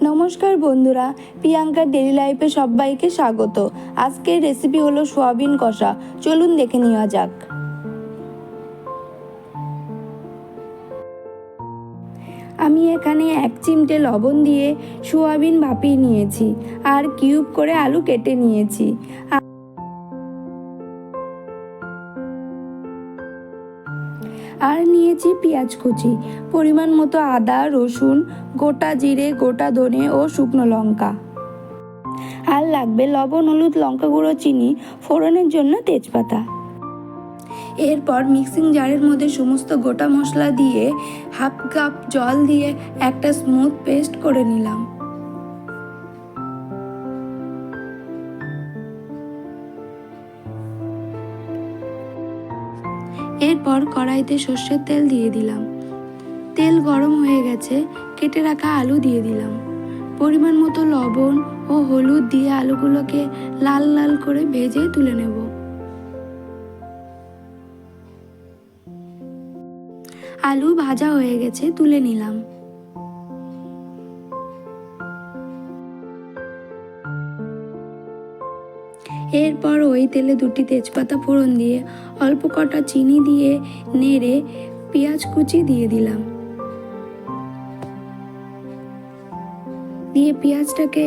নমস্কার বন্ধুরা, প্রিয়াঙ্কার ডেইলি লাইফে সবাইকে স্বাগত। আজকের রেসিপি হলো সোয়াবিন কষা। চলুন দেখে নেওয়া যাক। আমি এখানে 1 চিমটে লবণ দিয়ে সোয়াবিন ভাপিয়ে নিয়েছি আর কিউব করে আলু কেটে নিয়েছি। আর নিয়েছি পেঁয়াজ কুচি, পরিমাণ মতো আদা, রসুন, গোটা জিরে, গোটা ধনে ও শুকনো লঙ্কা। আর লাগবে লবণ, হলুদ, লঙ্কা গুঁড়ো, চিনি, ফোড়নের জন্য তেজপাতা। এরপর মিক্সিং জারের মধ্যে সমস্ত গোটা মশলা দিয়ে 1/2 কাপ জল দিয়ে একটা স্মুথ পেস্ট করে নিলাম। এরপর কড়াইতে সর্ষের তেল দিয়ে দিলাম। তেল গরম হয়ে গেছে, কেটে রাখা আলু দিয়ে দিলাম। পরিমাণ মতো লবণ ও হলুদ দিয়ে আলুগুলোকে লাল লাল করে ভেজে তুলে নেব। আলু ভাজা হয়ে গেছে, তুলে নিলাম। এরপর ওই তেলে 2টি তেজপাতা ফোড়ন দিয়ে অল্প কটা চিনি দিয়ে নেড়ে পেঁয়াজ কুচি দিয়ে দিলাম। দিয়ে পেঁয়াজটাকে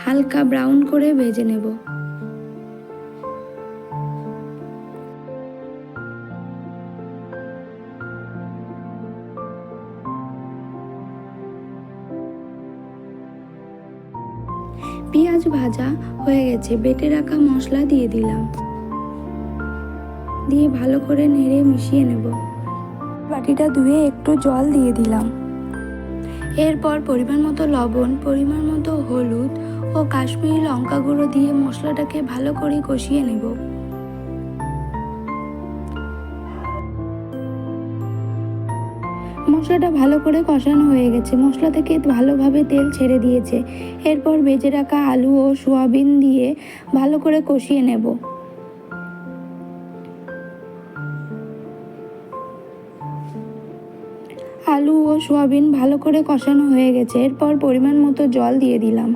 হালকা ব্রাউন করে ভেজে নেব। পেঁয়াজ ভাজা হয়ে গেছে, বেটে রাখা মশলা দিয়ে দিলাম। দিয়ে ভালো করে নেড়ে মিশিয়ে নেব। বাটিটা ধুয়ে একটু জল দিয়ে দিলাম। এরপর পরিমাণ মতো লবণ, পরিমাণ মতো হলুদ ও কাশ্মীরি লঙ্কা গুঁড়ো দিয়ে মশলাটাকে ভালো করে কষিয়ে নেব। মশলাটা ভালো করে কষানো হয়ে গেছে, মশলা থেকে ভালোভাবে তেল ছেড়ে দিয়েছে। এরপর ভেজে রাখা আলু ও সোয়াবিন দিয়ে ভালো করে কষিয়ে নেব। আলু ও সোয়াবিন ভালো করে কষানো হয়ে গেছে। এরপর পরিমাণ মতো জল দিয়ে দিলাম।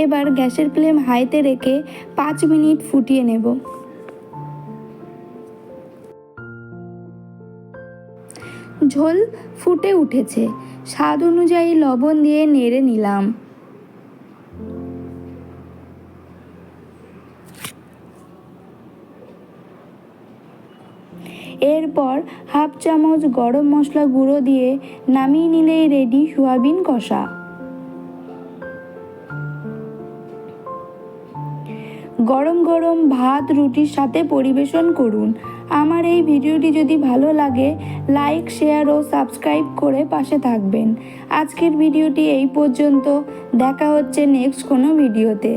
এবার গ্যাসের ফ্লেম হাইতে রেখে 5 মিনিট ফুটিয়ে নেব। ঝোল ফুটে উঠেছে, স্বাদ অনুযায়ী লবণ দিয়ে নেড়ে নিলাম। এরপর 1/2 চামচ গরম মশলা গুঁড়ো দিয়ে নামিয়ে নিলেই রেডি সোয়াবিন কষা। গরম গরম ভাত, রুটির সাথে পরিবেশন করুন। আমার এই ভিডিওটি যদি ভালো লাগে, লাইক, শেয়ার ও সাবস্ক্রাইব করে পাশে থাকবেন। আজকের ভিডিওটি এই পর্যন্ত, দেখা হচ্ছে নেক্সট কোনো ভিডিওতে।